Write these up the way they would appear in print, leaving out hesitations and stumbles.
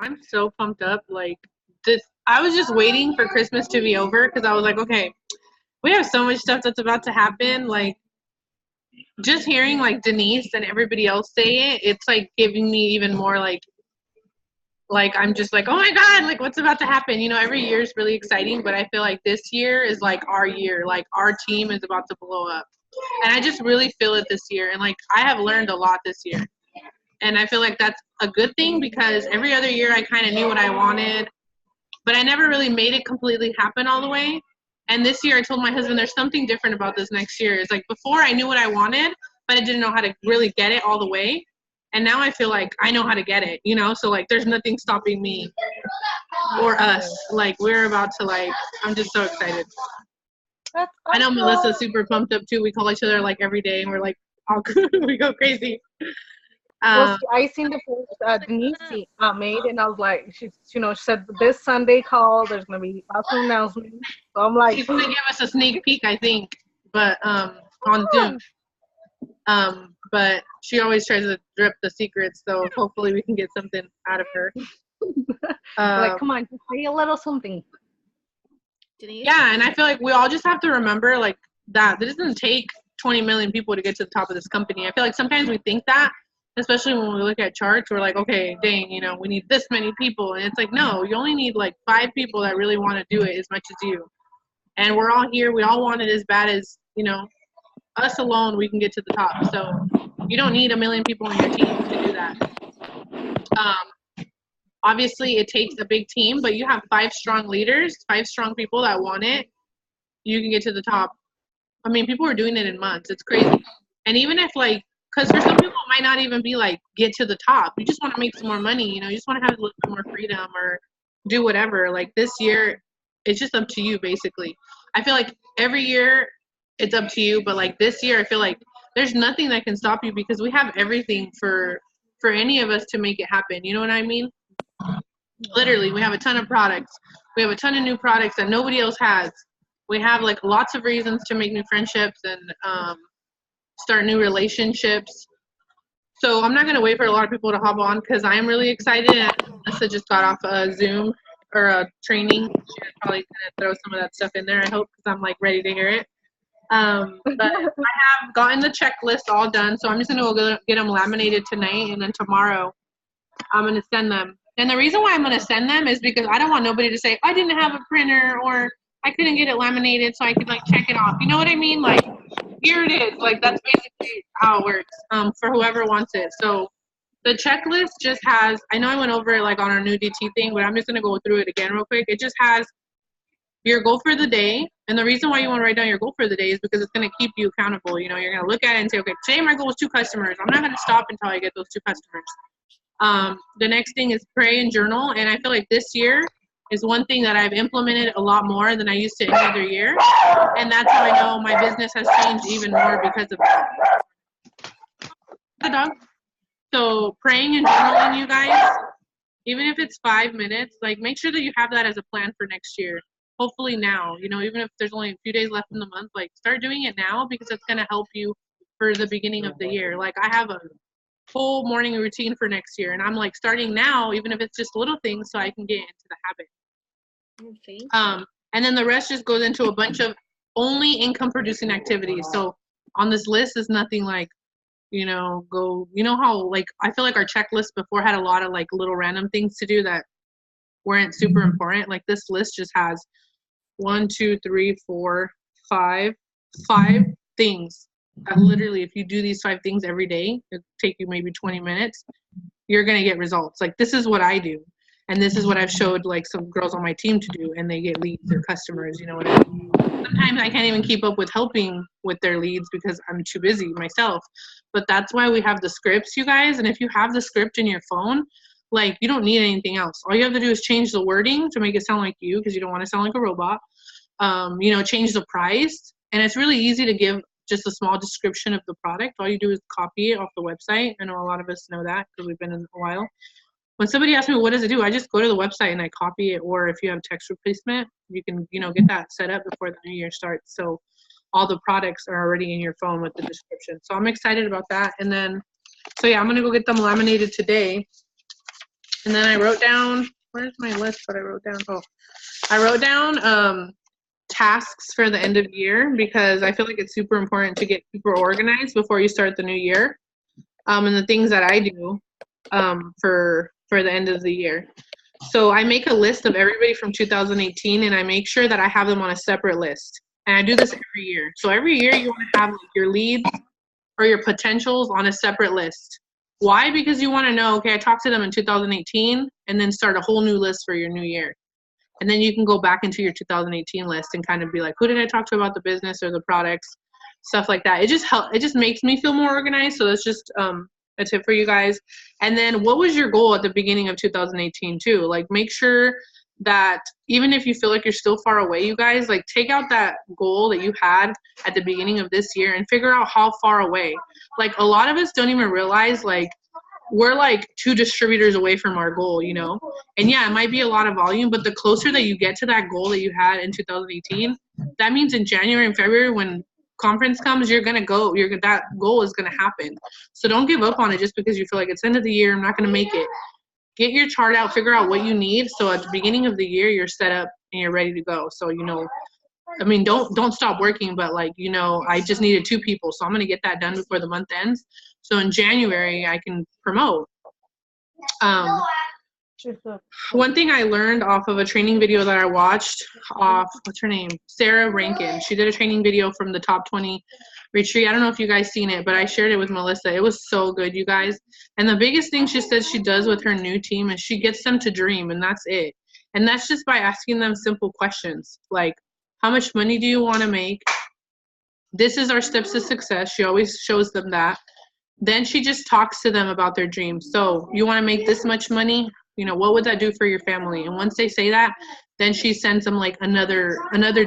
I'm so pumped up. Like this, I was just waiting for Christmas to be over because I was like, okay, we have so much stuff that's about to happen. Like just hearing like Denise and everybody else say it, it's like giving me even more like I'm just like, oh my god, like what's about to happen? You know, every year is really exciting, but I feel like this year is like our year. Like our team is about to blow up, and I just really feel it this year. And like I have learned a lot this year. And I feel like that's a good thing because every other year I kind of knew what I wanted, but I never really made it completely happen all the way. And this year I told my husband there's something different about this next year. It's like before I knew what I wanted, but I didn't know how to really get it all the way. And now I feel like I know how to get it, you know? So like there's nothing stopping me or us. Like we're about to like, I'm just so excited. That's I know awesome. Melissa's super pumped up too. We call each other like every day and we're like, all we go crazy. Well, I seen the post Denise made, and I was like, she said this Sunday call, there's gonna be awesome announcement. So I'm like, She's gonna give us a sneak peek, I think, but on Zoom. But she always tries to drip the secrets, so hopefully we can get something out of her. like, come on, just say a little something. Denise? Yeah, and I feel like we all just have to remember like that. It doesn't take 20 million people to get to the top of this company. I feel like sometimes we think that, especially when we look at charts, we're like, okay, dang, you know, we need this many people. And it's like, no, you only need like 5 people that really want to do it as much as you. And we're all here. We all want it as bad as, you know, us alone, we can get to the top. So you don't need a million people on your team to do that. Obviously, it takes a big team, but you have 5 strong leaders, 5 strong people that want it. You can get to the top. I mean, people are doing it in months. It's crazy. And even if like, because for some people it might not even be like get to the top. You just want to make some more money, you know, you just want to have a little bit more freedom or do whatever. Like this year, it's just up to you basically. I feel like every year it's up to you, but like this year I feel like there's nothing that can stop you because we have everything for any of us to make it happen. You know what I mean? Literally, we have a ton of products. We have a ton of new products that nobody else has. We have like lots of reasons to make new friendships and start new relationships. So I'm not going to wait for a lot of people to hop on because I'm really excited. And Melissa just got off a Zoom or a training. She's probably going to throw some of that stuff in there, I hope, because I'm like ready to hear it. But I have gotten the checklist all done. So I'm just going to go get them laminated tonight. And then tomorrow I'm going to send them. And the reason why I'm going to send them is because I don't want nobody to say, I didn't have a printer or I couldn't get it laminated so I could like check it off. You know what I mean? Like, here it is. Like, that's basically how it works for whoever wants it. So the checklist just has, I know I went over it like on our new DT thing, but I'm just going to go through it again real quick. It just has your goal for the day. And the reason why you want to write down your goal for the day is because it's going to keep you accountable. You know, you're going to look at it and say, okay, today my goal is 2 customers. I'm not going to stop until I get those 2 customers. The next thing is pray and journal. And I feel like this year is one thing that I've implemented a lot more than I used to any other year. And that's how I know my business has changed even more because of that. The dog. So praying and journaling, you guys, even if it's 5 minutes, like make sure that you have that as a plan for next year. Hopefully now, you know, even if there's only a few days left in the month, like start doing it now because it's going to help you for the beginning of the year. Like I have a whole morning routine for next year and I'm like starting now, even if it's just little things so I can get into the habit. Okay. And then the rest just goes into a bunch of only income producing activities. So on this list is nothing like, you know, how like I feel like our checklist before had a lot of like little random things to do that weren't super important. Like this list just has 1, 2, 3, 4, 5 things that literally if you do these 5 things every day, it'll take you maybe 20 minutes, you're gonna get results. Like this is what I do. And this is what I've showed like some girls on my team to do and they get leads or customers, you know what I mean? Sometimes I can't even keep up with helping with their leads because I'm too busy myself. But that's why we have the scripts, you guys. And if you have the script in your phone, like you don't need anything else. All you have to do is change the wording to make it sound like you because you don't want to sound like a robot. You know, change the price. And it's really easy to give just a small description of the product. All you do is copy it off the website. I know a lot of us know that because we've been in a while. When somebody asks me, what does it do? I just go to the website and I copy it. Or if you have text replacement, you can, you know, get that set up before the new year starts. So all the products are already in your phone with the description. So I'm excited about that. And then, so yeah, I'm going to go get them laminated today. And then I wrote down, where's my list that I wrote down? Oh, I wrote down tasks for the end of year because I feel like it's super important to get super organized before you start the new year. And the things that I do for the end of the year. So I make a list of everybody from 2018 and I make sure that I have them on a separate list. And I do this every year. So every year you want to have like your leads or your potentials on a separate list. Why? Because you want to know, okay, I talked to them in 2018 and then start a whole new list for your new year. And then you can go back into your 2018 list and kind of be like, who did I talk to about the business or the products, stuff like that. It just makes me feel more organized. So that's just a tip for you guys. And then what was your goal at the beginning of 2018 too? Like make sure that even if you feel like you're still far away, you guys, like take out that goal that you had at the beginning of this year and figure out how far away. Like a lot of us don't even realize like we're like 2 distributors away from our goal, you know? And yeah, it might be a lot of volume, but the closer that you get to that goal that you had in 2018, that means in January and February when conference comes, you're going to go, that goal is going to happen. So don't give up on it just because you feel like it's end of the year, I'm not going to make it. Get your chart out, figure out what you need. So at the beginning of the year, you're set up and you're ready to go. So, you know, I mean, don't stop working, but like, you know, I just needed 2 people. So I'm going to get that done before the month ends. So in January, I can promote. One thing I learned off of a training video that I watched off, what's her name? Sarah Rankin. She did a training video from the Top 20 retreat. I don't know if you guys seen it, but I shared it with Melissa. It was so good, you guys. And the biggest thing she says she does with her new team is she gets them to dream, and that's it. And that's just by asking them simple questions like, how much money do you want to make? This is our steps to success. She always shows them that. Then she just talks to them about their dreams. So you want to make this much money? You know, what would that do for your family? And once they say that, then she sends them like another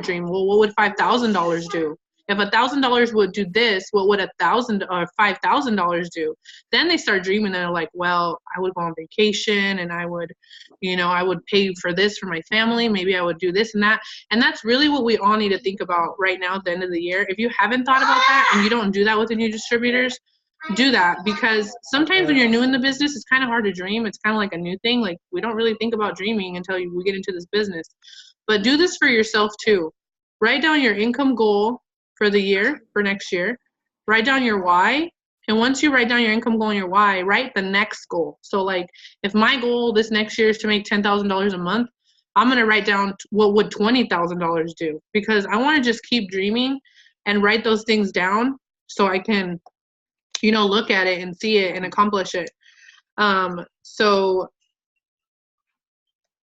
dream. Well, what would $5,000 do? If $1,000 would do this, what would $1,000 or $5,000 do? Then they start dreaming and they're like, well, I would go on vacation and I would, you know, I would pay for this for my family. Maybe I would do this and that. And that's really what we all need to think about right now at the end of the year. If you haven't thought about that and you don't do that with the new distributors, do that, because sometimes when you're new in the business, it's kind of hard to dream. It's kind of like a new thing. Like we don't really think about dreaming until we get into this business. But do this for yourself too. Write down your income goal for the year, for next year. Write down your why. And once you write down your income goal and your why, write the next goal. So like if my goal this next year is to make $10,000 a month, I'm going to write down what would $20,000 do, because I want to just keep dreaming and write those things down so I can, you know, look at it and see it and accomplish it. So,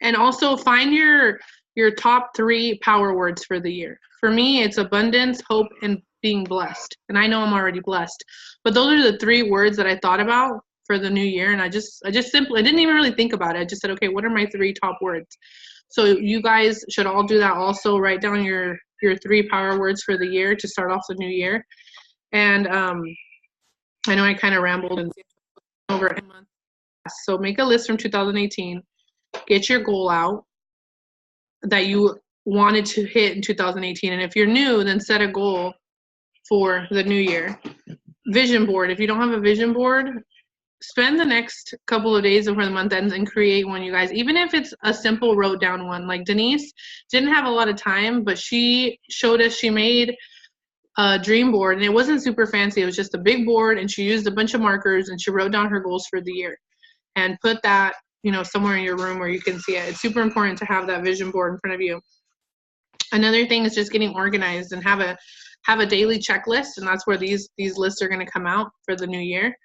and also find your top 3 power words for the year. For me, it's abundance, hope, and being blessed. And I know I'm already blessed, but those are the 3 words that I thought about for the new year. And I just simply, I didn't even really think about it. I just said, okay, what are my 3 top words? So you guys should all do that also. Write down your 3 power words for the year to start off the new year. And, I know I kind of rambled and over a month. So make a list from 2018. Get your goal out that you wanted to hit in 2018. And if you're new, then set a goal for the new year. Vision board. If you don't have a vision board, spend the next couple of days before the month ends and create one, you guys. Even if it's a simple wrote down one. Like Denise didn't have a lot of time, but she showed us she made a dream board, and it wasn't super fancy. It was just a big board, and she used a bunch of markers and she wrote down her goals for the year and put that, you know, somewhere in your room where you can see it. It's super important to have that vision board in front of you. Another thing is just getting organized and have a daily checklist, and that's where these lists are going to come out for the new year.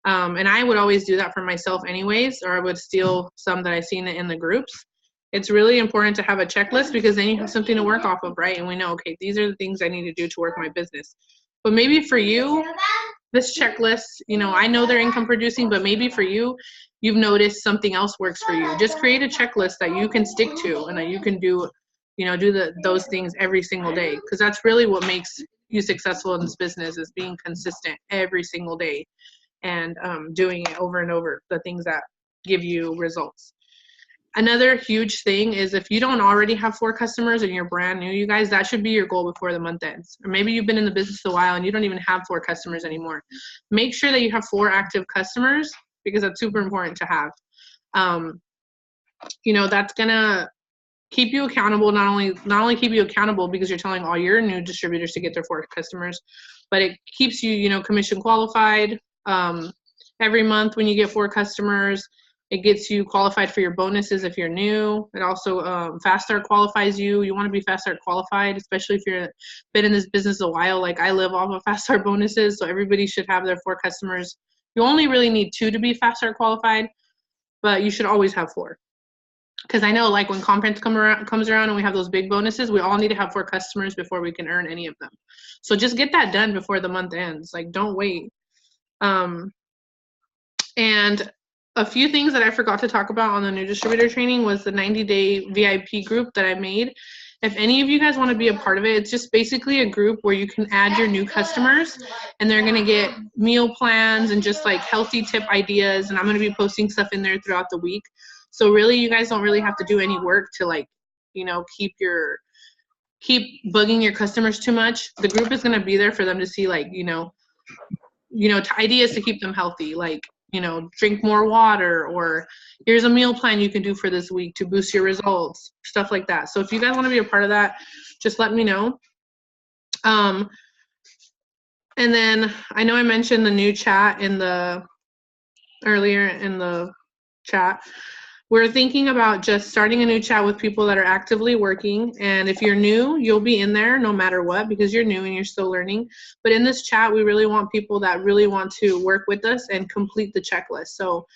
And I would always do that for myself anyways, or I would steal some that I seen in the groups. It's really important to have a checklist because then you have something to work off of, right? And we know, okay, these are the things I need to do to work my business. But maybe for you, this checklist, you know, I know they're income producing, but maybe for you, you've noticed something else works for you. Just create a checklist that you can stick to and that you can do, you know, those things every single day. Because that's really what makes you successful in this business, is being consistent every single day and doing it over and over, the things that give you results. Another huge thing is if you don't already have 4 customers and you're brand new, you guys, that should be your goal before the month ends. Or maybe you've been in the business a while and you don't even have 4 customers anymore. Make sure that you have 4 active customers because that's super important to have. You know, that's gonna keep you accountable, not only keep you accountable because you're telling all your new distributors to get their 4 customers, but it keeps you, you know, commission qualified. Every month when you get 4 customers, it gets you qualified for your bonuses if you're new. It also fast start qualifies you. You want to be fast start qualified, especially if you've been in this business a while. Like I live off of fast start bonuses, so everybody should have their 4 customers. You only really need 2 to be fast start qualified, but you should always have 4. Because I know, like, when conference comes around and we have those big bonuses, we all need to have 4 customers before we can earn any of them. So just get that done before the month ends. Like, don't wait. And a few things that I forgot to talk about on the new distributor training was the 90-day VIP group that I made. If any of you guys want to be a part of it, it's just basically a group where you can add your new customers, and they're going to get meal plans and just like healthy tip ideas. And I'm going to be posting stuff in there throughout the week. So really, you guys don't really have to do any work to, like, you know, keep bugging your customers too much. The group is going to be there for them to see, like, you know, ideas to keep them healthy, like, you know, drink more water, or here's a meal plan you can do for this week to boost your results, stuff like that. So if you guys want to be a part of that, just let me know. And then I know I mentioned the new chat earlier in the chat. We're thinking about just starting a new chat with people that are actively working. And if you're new, you'll be in there no matter what, because you're new and you're still learning. But in this chat, we really want people that really want to work with us and complete the checklist. So,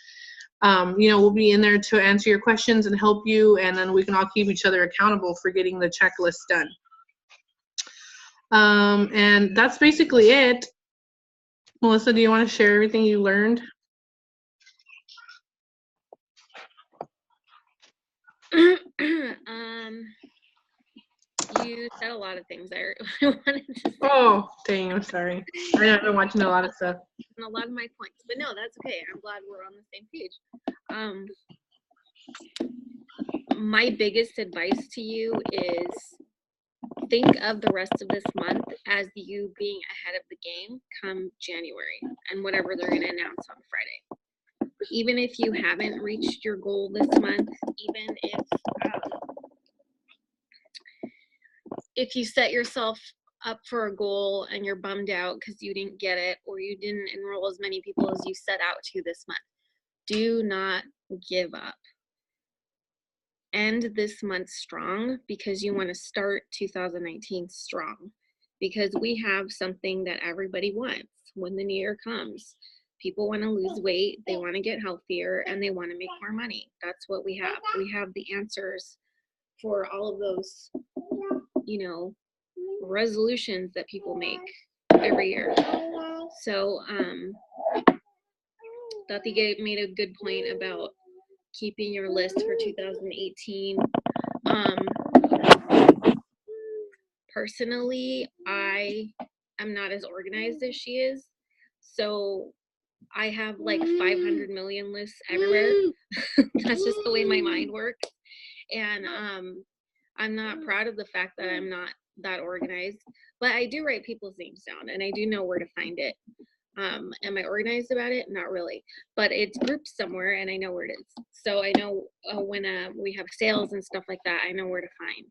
you know, we'll be in there to answer your questions and help you. And then we can all keep each other accountable for getting the checklist done. And that's basically it. Melissa, do you want to share everything you learned? You said a lot of things there. I wanted to say. Oh, dang, I'm sorry. I know I've been watching a lot of stuff. A lot of my points, but no, that's okay. I'm glad we're on the same page. My biggest advice to you is think of the rest of this month as you being ahead of the game come January and whatever they're going to announce on Friday. Even if you haven't reached your goal this month, even if you set yourself up for a goal and you're bummed out because you didn't get it, or you didn't enroll as many people as you set out to this month, do not give up. End this month strong, because you want to start 2019 strong, because we have something that everybody wants when the new year comes. People want to lose weight, they want to get healthier, and they want to make more money. That's what we have. We have the answers for all of those, you know, resolutions that people make every year. So Dati made a good point about keeping your list for 2018. Personally, I am not as organized as she is, so I have like 500 million lists everywhere. That's just the way my mind works. And I'm not proud of the fact that I'm not that organized, but I do write people's names down and I do know where to find it. Am I organized about it? Not really, but it's grouped somewhere and I know where it is. So I know when we have sales and stuff like that, I know where to find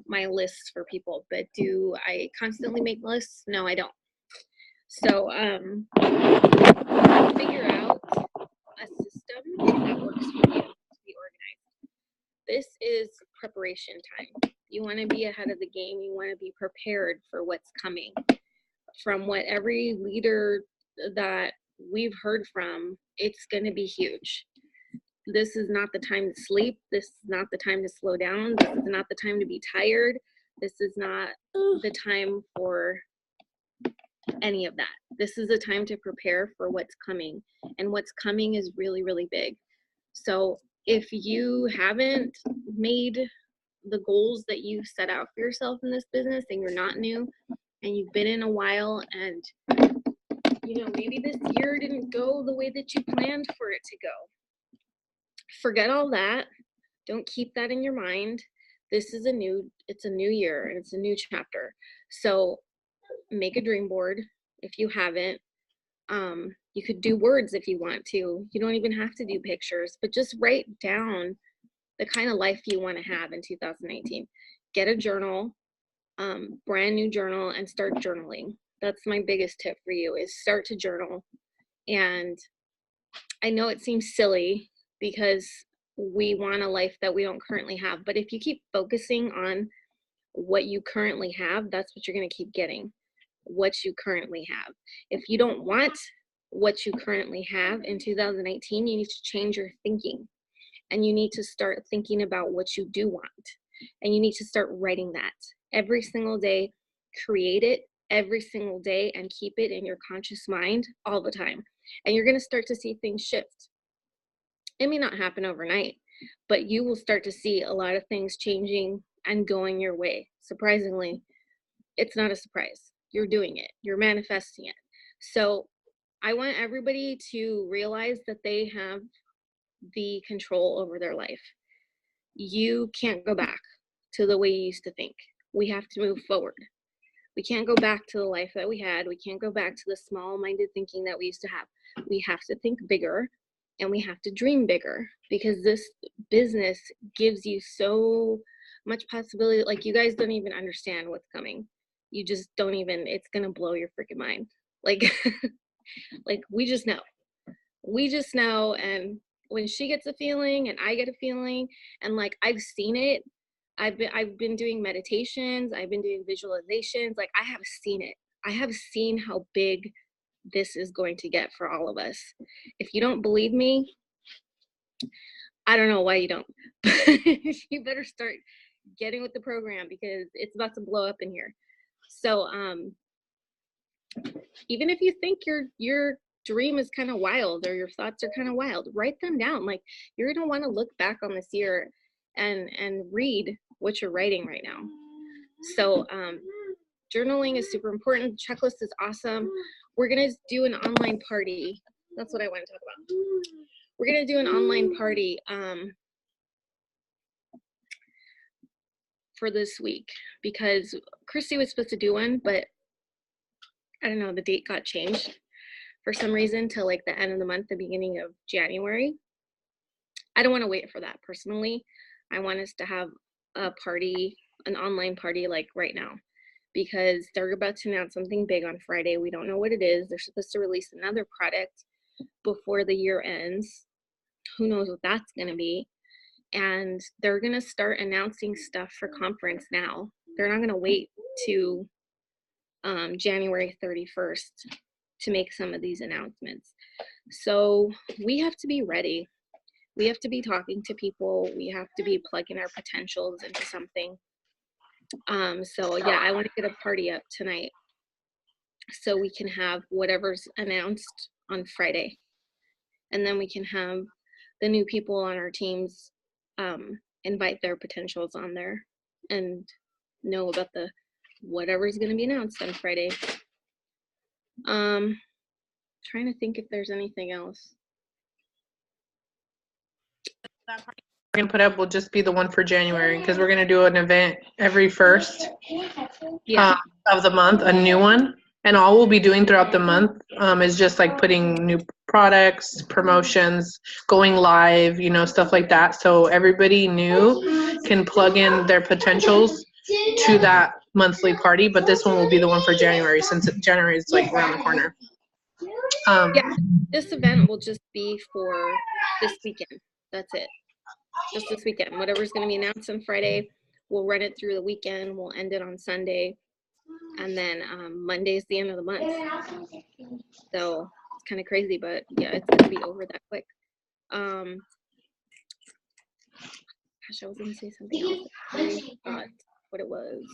my lists for people. But do I constantly make lists? No, I don't. So figure out a system that works for you to be organized. This is preparation time. You want to be ahead of the game. You want to be prepared for what's coming. From what every leader that we've heard from, it's going to be huge. This is not the time to sleep. This is not the time to slow down. This is not the time to be tired. This is not the time for any of that. This is a time to prepare for what's coming. And what's coming is really, really big. So if you haven't made the goals that you set out for yourself in this business and you're not new and you've been in a while, and you know, maybe this year didn't go the way that you planned for it to go, forget all that. Don't keep that in your mind. It's a new year and it's a new chapter. So make a dream board if you haven't. You could do words if you want to. You don't even have to do pictures, but just write down the kind of life you want to have in 2019. Get a journal, brand new journal, and start journaling. That's my biggest tip for you, is start to journal. And I know it seems silly because we want a life that we don't currently have, but if you keep focusing on what you currently have, that's what you're going to keep getting, what you currently have. If you don't want what you currently have in 2018, you need to change your thinking, and you need to start thinking about what you do want, and you need to start writing that every single day. Create it every single day and keep it in your conscious mind all the time, and you're going to start to see things shift. It may not happen overnight, but you will start to see a lot of things changing and going your way. Surprisingly, it's not a surprise. You're doing it. You're manifesting it. So I want everybody to realize that they have the control over their life. You can't go back to the way you used to think. We have to move forward. We can't go back to the life that we had. We can't go back to the small-minded thinking that we used to have. We have to think bigger, and we have to dream bigger, because this business gives you so much possibility. Like, you guys don't even understand what's coming. You just don't even, it's going to blow your freaking mind. Like, like we just know. And when she gets a feeling and I get a feeling, and like, I've seen it. I've been doing meditations. I've been doing visualizations. Like, I have seen it. I have seen how big this is going to get for all of us. If you don't believe me, I don't know why you don't. You better start getting with the program, because it's about to blow up in here. So even if you think your dream is kind of wild, or your thoughts are kind of wild, write them down. Like, you're gonna want to look back on this year and read what you're writing right now. So journaling is super important. The checklist is awesome. We're gonna do an online party. That's what I want to talk about. We're gonna do an online party for this week, because Christy was supposed to do one, but I don't know, the date got changed for some reason to like the end of the month, the beginning of January. I don't want to wait for that personally. I want us to have a party, an online party, like right now, because they're about to announce something big on Friday. We don't know what it is. They're supposed to release another product before the year ends. Who knows what that's going to be? And they're going to start announcing stuff for conference now. They're not going to wait to January 31st to make some of these announcements. So we have to be ready. We have to be talking to people. We have to be plugging our potentials into something. So yeah, I want to get a party up tonight so we can have whatever's announced on Friday. And then we can have the new people on our teams invite their potentials on there and know about the whatever's going to be announced on Friday. Trying to think if there's anything else. That party we're gonna put up will just be the one for January, because we're gonna do an event every first of the month, a new one, and all we'll be doing throughout the month is just like putting new products, promotions, going live, you know, stuff like that. So everybody new can plug in their potentials to that monthly party. But this one will be the one for January, since January is like around the corner. Yeah, this event will just be for this weekend. That's it. Just this weekend. Whatever's going to be announced on Friday, we'll run it through the weekend. We'll end it on Sunday. And then Monday's the end of the month. So it's kind of crazy, but yeah, it's going to be over that quick. Gosh, I was going to say something else. I forgot what it was.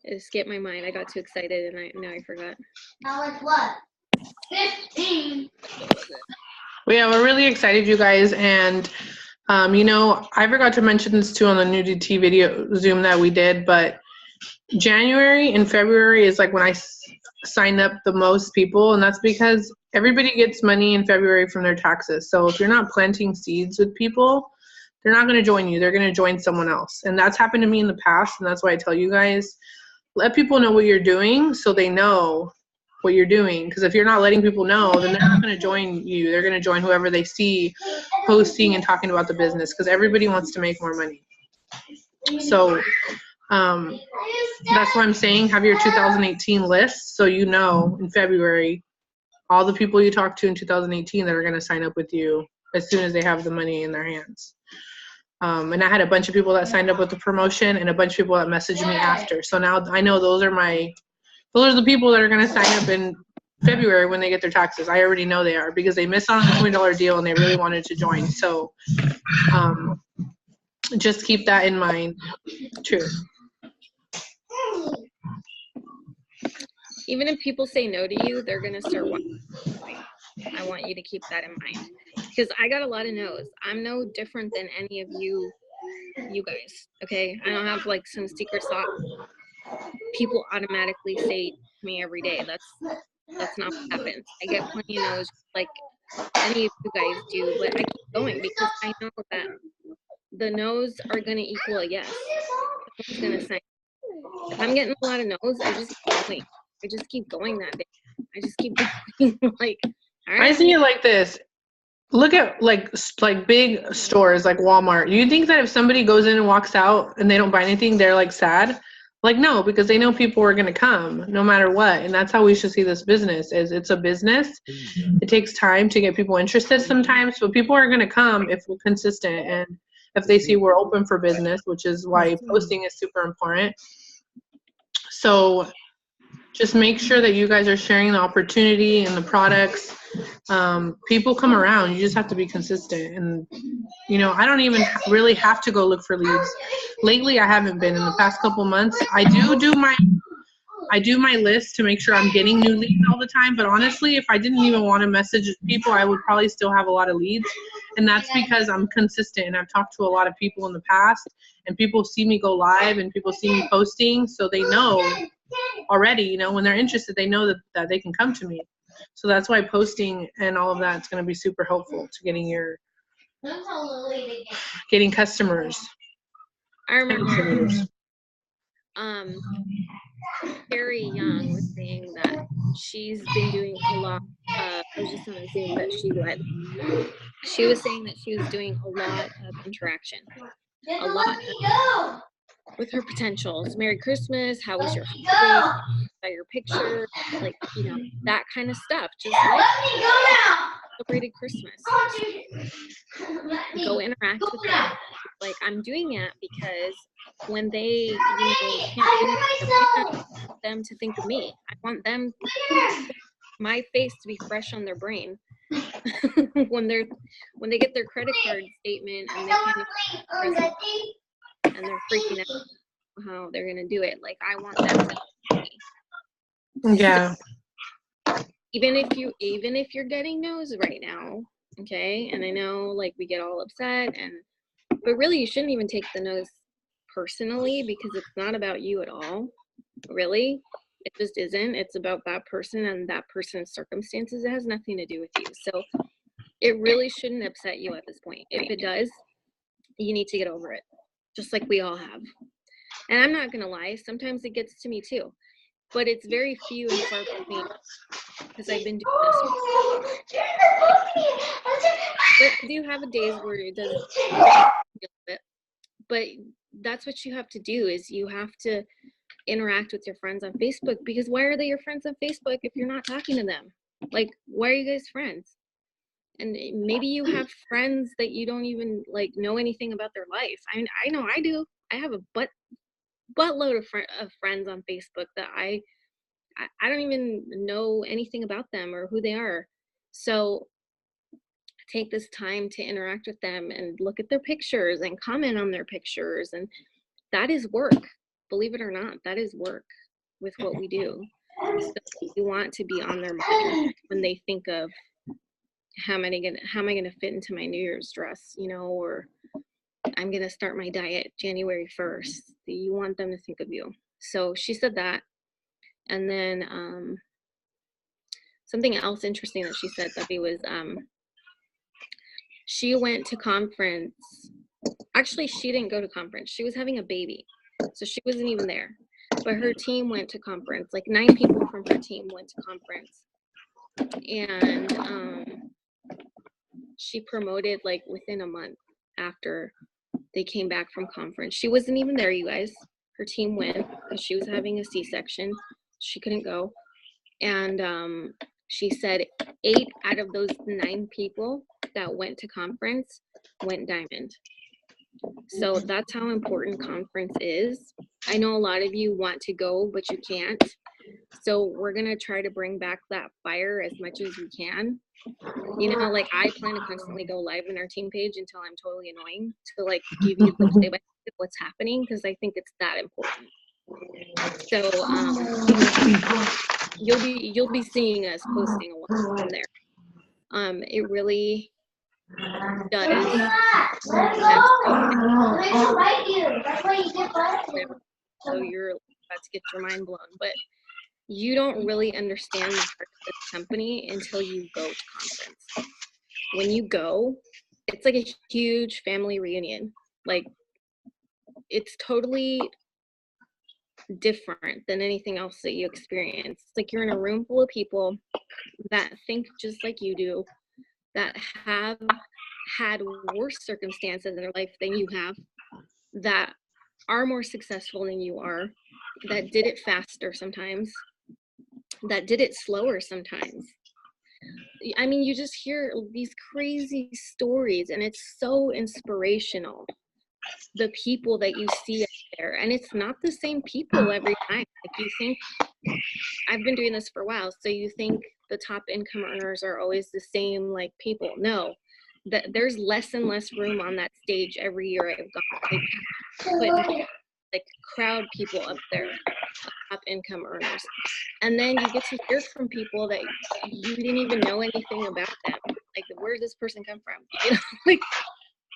It escaped my mind. I got too excited and now I forgot. What? 15. Yeah, we're really excited, you guys. And, you know, I forgot to mention this too on the nudity video Zoom that we did, but January and February is like when I sign up the most people. And that's because everybody gets money in February from their taxes. So if you're not planting seeds with people, they're not going to join you. They're going to join someone else. And that's happened to me in the past. And that's why I tell you guys, let people know what you're doing so they know what you're doing. Because if you're not letting people know, then they're not going to join you. They're going to join whoever they see posting and talking about the business, because everybody wants to make more money. So that's why I'm saying have your 2018 list, so you know in February all the people you talk to in 2018 that are going to sign up with you as soon as they have the money in their hands. And I had a bunch of people that signed up with the promotion and a bunch of people that messaged me after. So now I know those are the people that are going to sign up in February when they get their taxes. I already know they are, because they missed out on the $20 deal and they really wanted to join. So just keep that in mind too. Even if people say no to you, they're going to start watching. I want you to keep that in mind, because I got a lot of no's. I'm no different than any of you guys, okay? I don't have like some secret sauce. People automatically say to me every day. That's not what happens. I get plenty of no's like any of you guys do, but I keep going because I know that the no's are going to equal a yes. Someone's going to say, if I'm getting a lot of no's, I just keep going. I just keep going that day. I just keep going. Like, all right. I see it like this. Look at like big stores like Walmart. You think that if somebody goes in and walks out and they don't buy anything, they're like sad? Like, no, because they know people are going to come no matter what. And that's how we should see this business, is it's a business. It takes time to get people interested sometimes, but people are going to come if we're consistent and if they see we're open for business, which is why posting is super important. So just make sure that you guys are sharing the opportunity and the products. People come around. You just have to be consistent. And, you know, I don't even really have to go look for leads. Lately, I haven't been. In the past couple months, I do my list to make sure I'm getting new leads all the time. But honestly, if I didn't even want to message people, I would probably still have a lot of leads. And that's because I'm consistent and I've talked to a lot of people in the past, and people see me go live and people see me posting. So they know already, you know, when they're interested, they know that they can come to me. So that's why posting and all of that is going to be super helpful to getting customers. I remember Carrie Young was saying that she's been doing a lot. I was just on a Zoom that she led. She was saying that she was doing a lot of interaction, a lot with her potentials. Merry Christmas, how was your holiday, by your picture, like, you know, that kind of stuff. Just like celebrated Christmas. Go interact with them. Like, I'm doing that because when they, you know, can't think of I want them to think of me. I want them, my face to be fresh on their brain when they get their credit card statement and they can't and they're freaking out how they're gonna do it. Like, I want them to think of me. Yeah. So, even if you're getting no's right now, okay, and I know like we get all upset, but really you shouldn't even take the no's personally, because it's not about you at all. Really, it just isn't. It's about that person and that person's circumstances. It has nothing to do with you. So it really shouldn't upset you at this point. If it does, you need to get over it, just like we all have. And I'm not gonna lie, sometimes it gets to me too, but it's very few and far between, because I've been doing this. But I do have days where it doesn't feel it. But that's what you have to do, is you have to interact with your friends on Facebook, because why are they your friends on Facebook if you're not talking to them? Like, why are you guys friends? And maybe you have friends that you don't even like know anything about their life. I mean, I know I do. I have a buttload of friends on Facebook that I don't even know anything about them or who they are. So take this time to interact with them and look at their pictures and comment on their pictures. And that is work. Believe it or not, that is work with what we do. So we want to be on their mind when they think of how am I gonna fit into my New Year's dress, you know, or I'm gonna start my diet January 1st. You want them to think of you. So she said that. And then something else interesting that she said, Debbie, was she went to conference. Actually, she didn't go to conference. She was having a baby, so she wasn't even there. but her team went to conference. Like 9 people from her team went to conference, and she promoted like within a month after they came back from conference. She wasn't even there, you guys. Her team went because she was having a C-section. She couldn't go. And she said 8 out of those 9 people that went to conference went diamond. So that's how important conference is. I know a lot of you want to go, but you can't. So we're going to try to bring back that fire as much as we can. You know, like I plan to constantly go live in our team page until I'm totally annoying to like give you the play by play of what's happening, because I think it's that important. So you'll be seeing us posting a lot from there. It really does. So you're about to get your mind blown, but you don't really understand the heart of this company until you go to conference. When you go, it's like a huge family reunion. Like, it's totally different than anything else that you experience. It's like you're in a room full of people that think just like you do, that have had worse circumstances in their life than you have, that are more successful than you are, that did it faster sometimes, that did it slower sometimes. I mean, you just hear these crazy stories, and it's so inspirational, the people that you see up there. And it's not the same people every time. Like, you think, I've been doing this for a while, so you think the top income earners are always the same like people. No, there's less and less room on that stage every year I've gone. They put like crowd people up there, top income earners. And then you get to hear from people that you didn't even know anything about them. Like, where did this person come from? You know, like,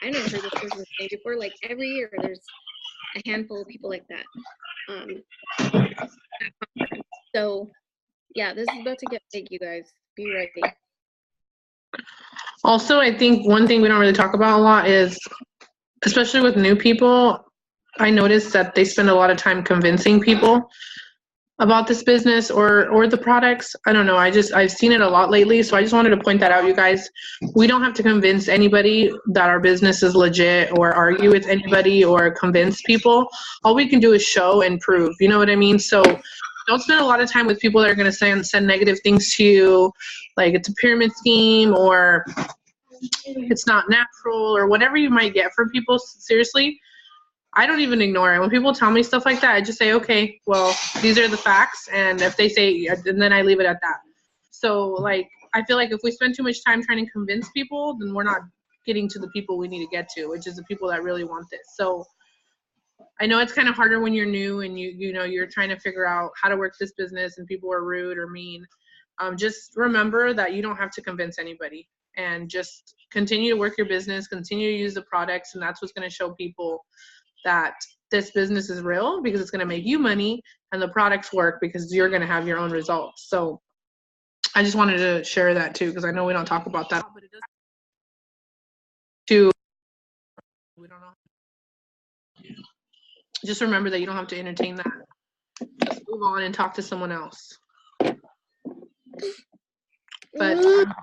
I never heard this person's name before. Like, every year there's a handful of people like that. So yeah, this is about to get big, you guys. Be ready. Also, I think one thing we don't really talk about a lot is, especially with new people, I noticed that they spend a lot of time convincing people about this business or the products. I don't know. I've seen it a lot lately. So I just wanted to point that out, you guys. We don't have to convince anybody that our business is legit, or argue with anybody, or convince people. All we can do is show and prove. You know what I mean? So don't spend a lot of time with people that are going to send negative things to you, like it's a pyramid scheme, or it's not natural, or whatever you might get from people. Seriously, I don't even ignore it. When people tell me stuff like that, I just say, okay, well, these are the facts. And if they say, and then I leave it at that. So, like, I feel like if we spend too much time trying to convince people, then we're not getting to the people we need to get to, which is the people that really want this. So I know it's kind of harder when you're new and you know, you're trying to figure out how to work this business and people are rude or mean. Just remember that you don't have to convince anybody, and just continue to work your business, continue to use the products, and that's what's going to show people that this business is real, because it's going to make you money, and the products work because you're going to have your own results. So I just wanted to share that too, because I know we don't talk about that, but it does too. We don't know. Just remember that you don't have to entertain that. Just move on and talk to someone else. But I'm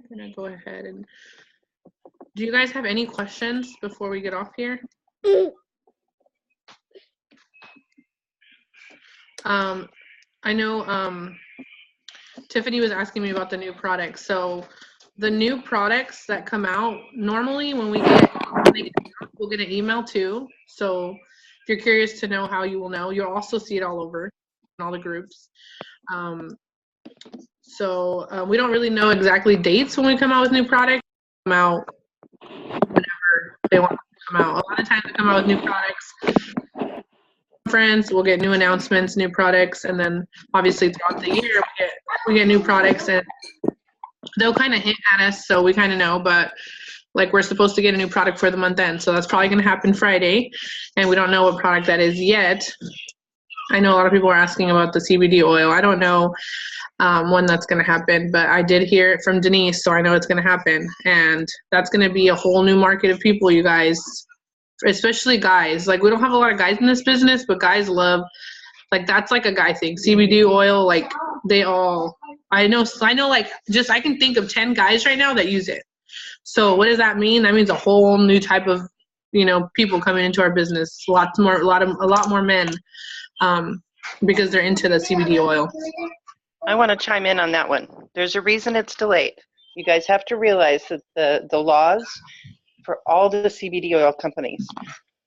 gonna go ahead and, do you guys have any questions before we get off here? I know Tiffany was asking me about the new products. So the new products that come out, normally when we'll get an email too. So if you're curious to know how you will know, you'll also see it all over in all the groups. So we don't really know exactly dates when we come out with new products. They come out whenever they want to come out. A lot of times we come out with new products. Friends, we'll get new announcements, new products, and then obviously throughout the year we get new products, and they'll kind of hint at us, so we kind of know. But like, we're supposed to get a new product for the month end, so that's probably going to happen Friday, and we don't know what product that is yet. I know a lot of people are asking about the CBD oil. I don't know when that's going to happen, but I did hear it from Denise, so I know it's going to happen, and that's going to be a whole new market of people, you guys, especially guys. Like, we don't have a lot of guys in this business, but guys love Like that's like a guy thing. CBD oil, like they all, I know like just I can think of 10 guys right now that use it. So what does that mean? That means a whole new type of, you know, people coming into our business. A lot more men, because they're into the CBD oil. I want to chime in on that one. There's a reason it's delayed. You guys have to realize that the laws for all the CBD oil companies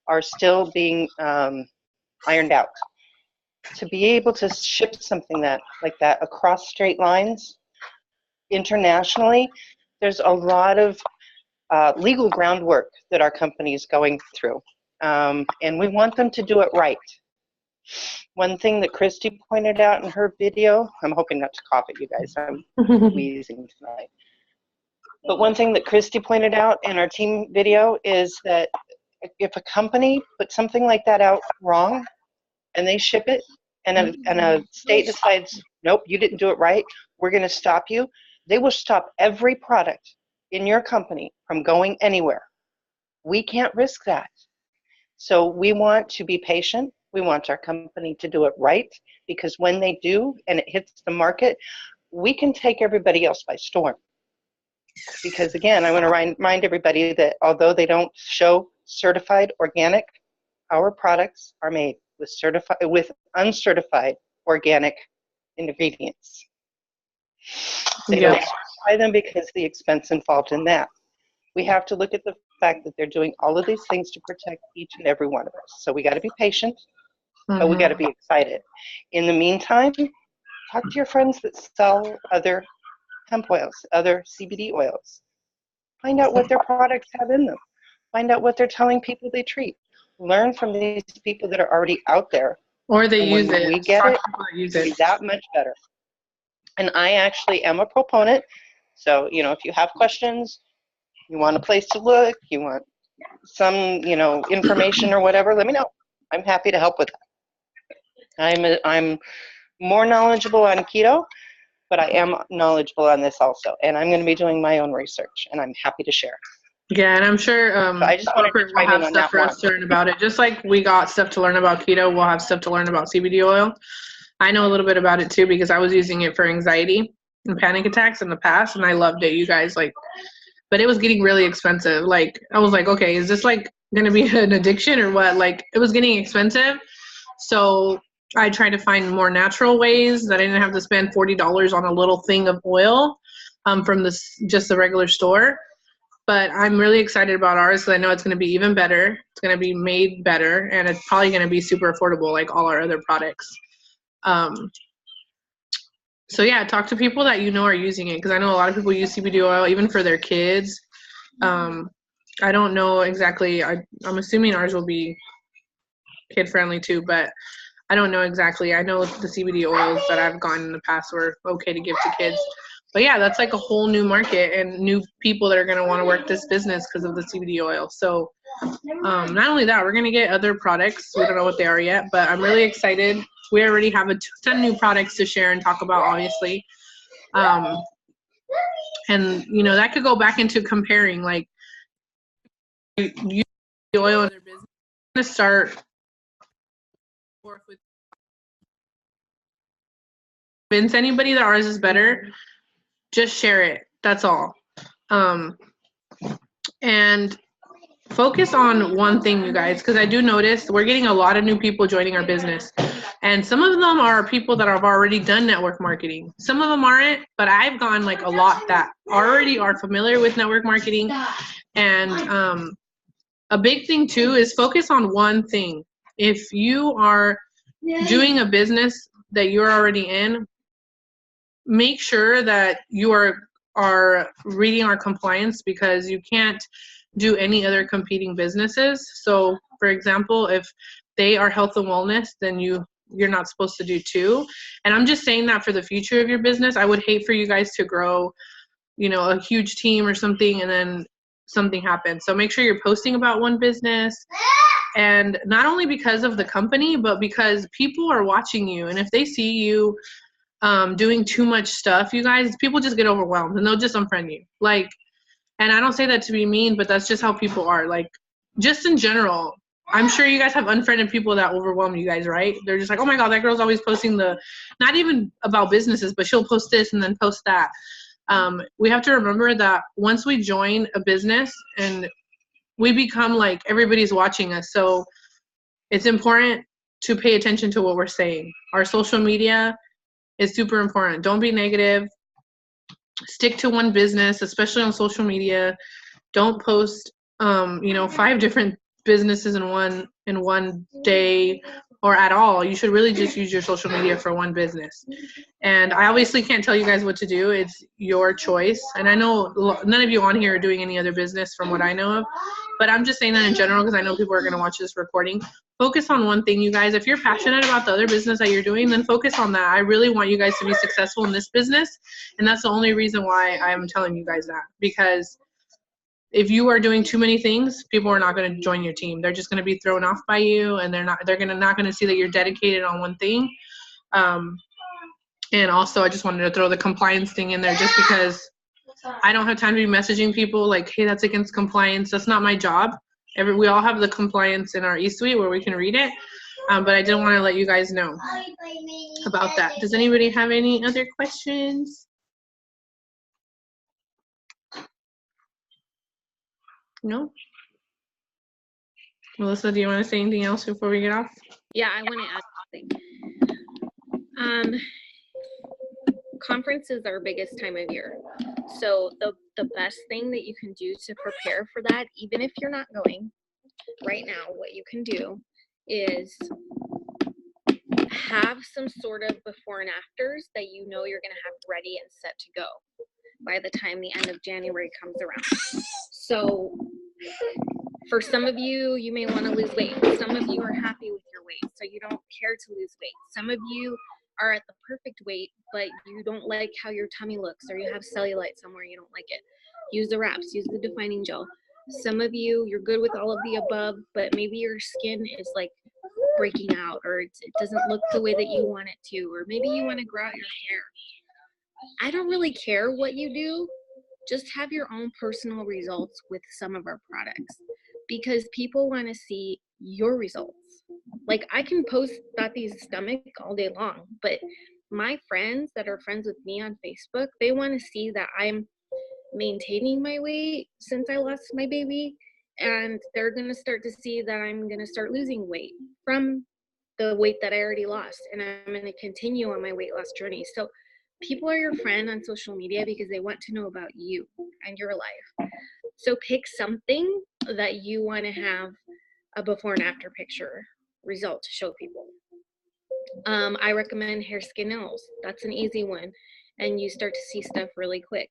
are still being ironed out. To be able to ship something like that across state lines internationally, there's a lot of legal groundwork that our company is going through, and we want them to do it right. One thing that Christy pointed out in her video, I'm hoping not to cough at you guys, I'm wheezing tonight. But one thing that Christy pointed out in our team video is that if a company puts something like that out wrong and they ship it and a state decides, nope, you didn't do it right, we're going to stop you, they will stop every product in your company from going anywhere. We can't risk that. So we want to be patient. We want our company to do it right, because when they do and it hits the market, we can take everybody else by storm. Because again, I want to remind everybody that although they don't show certified organic, our products are made with uncertified organic ingredients. They don't buy them because of the expense involved in that. We have to look at the fact that they're doing all of these things to protect each and every one of us. So we got to be patient, but we got to be excited. In the meantime, talk to your friends that sell other hemp oils, other CBD oils. Find out what their products have in them. Find out what they're telling people they treat. Learn from these people that are already out there. Or they use it. We get it, it'll be that much better. And I actually am a proponent. So, you know, if you have questions, you want a place to look, you want some, you know, information or whatever, let me know. I'm happy to help with that. I'm more knowledgeable on keto, but I am knowledgeable on this also. And I'm going to be doing my own research, and I'm happy to share. Yeah, and I'm sure So I just wanted to we'll have stuff for us to learn about it. Just like we got stuff to learn about keto, we'll have stuff to learn about CBD oil. I know a little bit about it too because I was using it for anxiety and panic attacks in the past, and I loved it. You guys, like, but it was getting really expensive. Like, I was like, okay, is this like going to be an addiction or what? Like, it was getting expensive. So I tried to find more natural ways that I didn't have to spend $40 on a little thing of oil from just the regular store. But I'm really excited about ours because I know it's going to be even better. It's going to be made better, and it's probably going to be super affordable like all our other products. So yeah, talk to people that you know are using it, because I know a lot of people use CBD oil even for their kids. I don't know exactly. I'm assuming ours will be kid friendly too, but I don't know exactly. I know the CBD oils that I've gotten in the past were okay to give to kids. But yeah, that's like a whole new market and new people that are going to want to work this business because of the CBD oil. So not only that, we're going to get other products. We don't know what they are yet, but I'm really excited. We already have a ton of new products to share and talk about, obviously. And, you know, that could go back into comparing, like, use the oil in their business. I'm going to start with convince anybody that ours is better. Just share it. That's all. And focus on one thing, you guys, because I do notice we're getting a lot of new people joining our business. And some of them are people that have already done network marketing. Some of them aren't, but I've gone like a lot that already are familiar with network marketing. And a big thing too is focus on one thing. If you are doing a business that you're already in, make sure that you are reading our compliance, because you can't do any other competing businesses. So for example, if they are health and wellness, then you're not supposed to do too. And I'm just saying that for the future of your business. I would hate for you guys to grow, you know, a huge team or something and then something happens. So make sure you're posting about one business, and not only because of the company, but because people are watching you. And if they see you doing too much stuff, you guys, people just get overwhelmed and they'll just unfriend you. Like, and I don't say that to be mean, but that's just how people are. Like, just in general, I'm sure you guys have unfriended people that overwhelm you guys, right? They're just like, oh my God, that girl's always posting not even about businesses, but she'll post this and then post that. We have to remember that once we join a business and we become like everybody's watching us. So it's important to pay attention to what we're saying. Our social media is super important. Don't be negative. Stick to one business, especially on social media. Don't post, 5 different businesses in one day or at all. You should really just use your social media for one business. And I obviously can't tell you guys what to do. It's your choice. And I know none of you on here are doing any other business from what I know of, but I'm just saying that in general because I know people are going to watch this recording. Focus on one thing, you guys. If you're passionate about the other business that you're doing, then focus on that. I really want you guys to be successful in this business. And that's the only reason why I'm telling you guys that, because if you are doing too many things, people are not going to join your team. They're just going to be thrown off by you, and they're not going to see that you're dedicated on one thing. And also, I just wanted to throw the compliance thing in there just because I don't have time to be messaging people like, hey, that's against compliance. That's not my job. We all have the compliance in our e-suite where we can read it. But I didn't want to let you guys know about that. Does anybody have any other questions? No? Melissa, do you want to say anything else before we get off? Yeah, I want to add something. Conference is our biggest time of year. So the best thing that you can do to prepare for that, even if you're not going right now, what you can do is have some sort of before and afters that you know you're going to have ready and set to go by the time the end of January comes around. So for some of you, you may want to lose weight. Some of you are happy with your weight, so you don't care to lose weight. Some of you are at the perfect weight, but you don't like how your tummy looks, or you have cellulite somewhere you don't like it. Use the wraps, use the defining gel. Some of you, you're good with all of the above, but maybe your skin is like breaking out, or it doesn't look the way that you want it to, or maybe you want to grow out your hair. I don't really care what you do. Just have your own personal results with some of our products, because people want to see your results. Like, I can post Tati's stomach all day long, but my friends that are friends with me on Facebook, they want to see that I'm maintaining my weight since I lost my baby, and they're going to start to see that I'm going to start losing weight from the weight that I already lost, and I'm going to continue on my weight loss journey. So people are your friend on social media because they want to know about you and your life. So pick something that you want to have a before and after picture result to show people. I recommend hair, skin, nails. That's an easy one, and you start to see stuff really quick.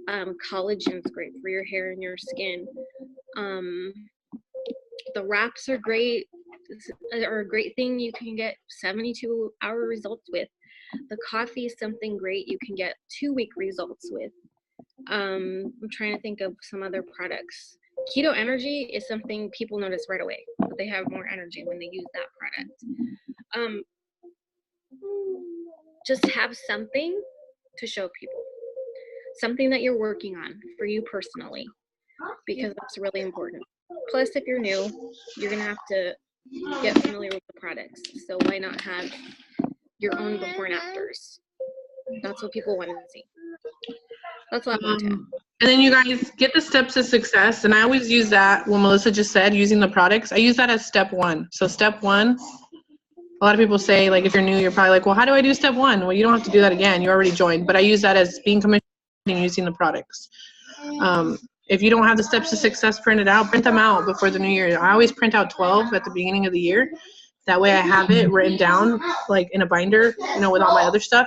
Collagen's great for your hair and your skin. The wraps are great, are a great thing you can get 72-hour results with. The coffee is something great you can get 2-week results with. I'm trying to think of some other products. Keto Energy is something people notice right away, but they have more energy when they use that product. Just have something to show people, something that you're working on for you personally, because that's really important. Plus, if you're new, you're gonna have to get familiar with the products, so why not have your own before and afters? That's what people want to see. That's what I want to add. And then you guys get the steps to success. And I always use that, what Melissa just said, using the products. I use that as step 1. So step 1, a lot of people say, like, if you're new, you're probably like, well, how do I do step 1? Well, you don't have to do that again. You already joined. But I use that as being commissioned and using the products. If you don't have the steps to success printed out, print them out before the new year. I always print out 12 at the beginning of the year. That way I have it written down, like in a binder, with all my other stuff.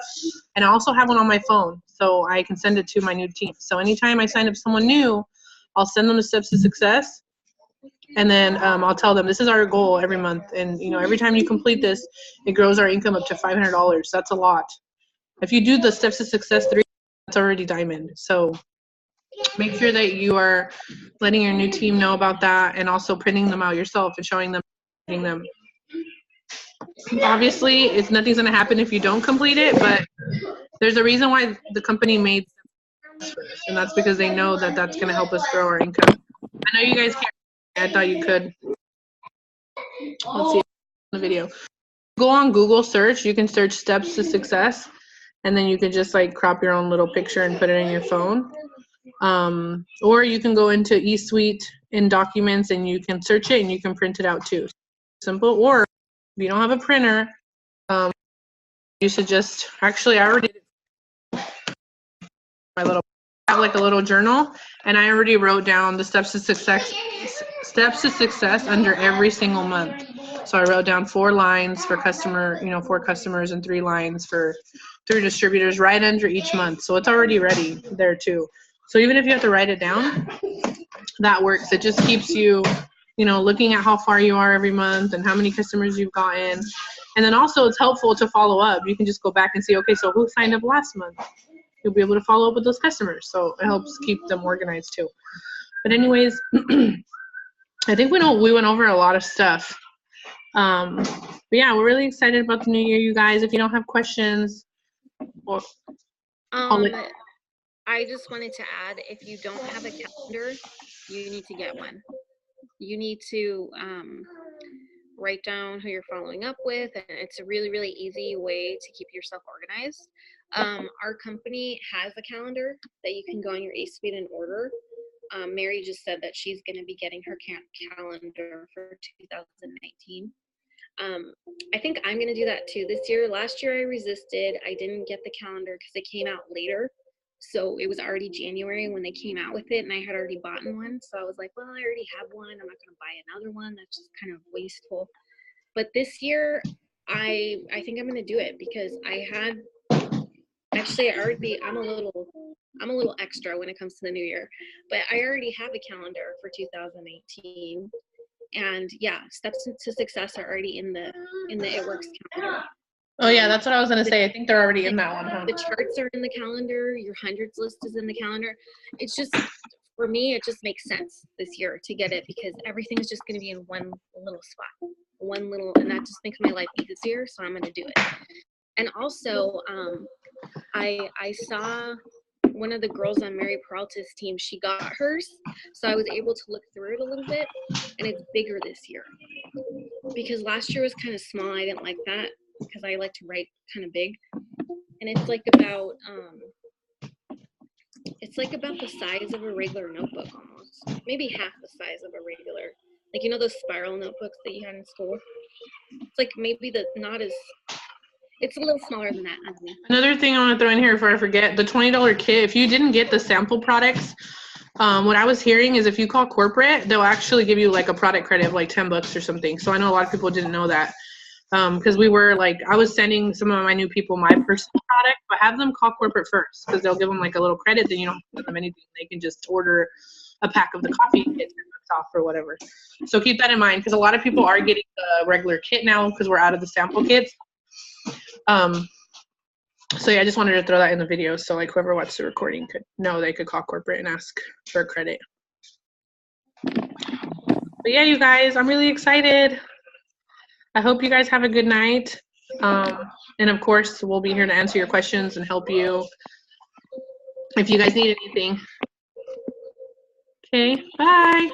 And I also have one on my phone, so I can send it to my new team. So anytime I sign up someone new, I'll send them the steps to success. And then I'll tell them, this is our goal every month. And, every time you complete this, it grows our income up to $500. That's a lot. If you do the steps to success 3, that's already diamond. So make sure that you are letting your new team know about that, and also printing them out yourself and showing them, Obviously, nothing's going to happen if you don't complete it, but there's a reason why the company made this first, and that's because they know that that's going to help us grow our income. I know you guys can't. I thought you could. Let's see the video. Go on Google search. You can search steps to success, and then you can just like crop your own little picture and put it in your phone. Or you can go into eSuite in documents and you can search it and you can print it out too. Simple. Or if you don't have a printer, you should just, actually I already did my little, I have like a little journal, and I already wrote down the steps to success under every single month. So I wrote down 4 lines for customer, 4 customers, and 3 lines for 3 distributors right under each month. So it's already ready there too. So even if you have to write it down, that works. It just keeps you, looking at how far you are every month and how many customers you've gotten. And then also it's helpful to follow up. You can just go back and see, okay, so who signed up last month? You'll be able to follow up with those customers. So it helps keep them organized too. But anyways, I think we went over a lot of stuff. But yeah, we're really excited about the new year, you guys. If you don't have questions, well, I just wanted to add, if you don't have a calendar, you need to get one. You need to write down who you're following up with, and it's a really, really easy way to keep yourself organized. Our company has a calendar that you can go on your eSuite and order. Mary just said that she's going to be getting her calendar for 2019. I think I'm going to do that too this year. Last year I resisted. I didn't get the calendar because it came out later. So it was already January when they came out with it, and I had already bought one. So I was like, well, I already have one. I'm not going to buy another one. That's just kind of wasteful. But this year, I think I'm going to do it because I'm a little extra when it comes to the new year, but I already have a calendar for 2018. And yeah, steps to success are already in the It Works calendar. oh yeah, that's what I was gonna say. I think they're already in that one, huh? The charts are in the calendar. Your hundreds list is in the calendar. It's just, for me, it just makes sense this year to get it because everything is just going to be in one little spot, and that just makes my life easier. So I'm going to do it. And also, I saw one of the girls on Mary Peralta's team. She got hers, so I was able to look through it a little bit, and it's bigger this year because last year was kind of small. I didn't like that because I like to write kind of big, and it's like about the size of a regular notebook, almost maybe half the size of a regular, like those spiral notebooks that you had in school. It's like maybe it's a little smaller than that. Another thing I want to throw in here before I forget, the $20 kit, if you didn't get the sample products, what I was hearing is if you call corporate, they'll actually give you like a product credit of like $10 or something. So I know a lot of people didn't know that. Because I was sending some of my new people my personal product, but have them call corporate first because they'll give them like a little credit. Then you don't have to give them anything. They can just order a pack of the coffee and get $10 off or whatever. So keep that in mind because a lot of people are getting the regular kit now because we're out of the sample kits. So yeah, I just wanted to throw that in the video so like whoever watched the recording could know they could call corporate and ask for a credit. But yeah, you guys, I'm really excited. I hope you guys have a good night. And of course, we'll be here to answer your questions and help you if you guys need anything. Okay, bye.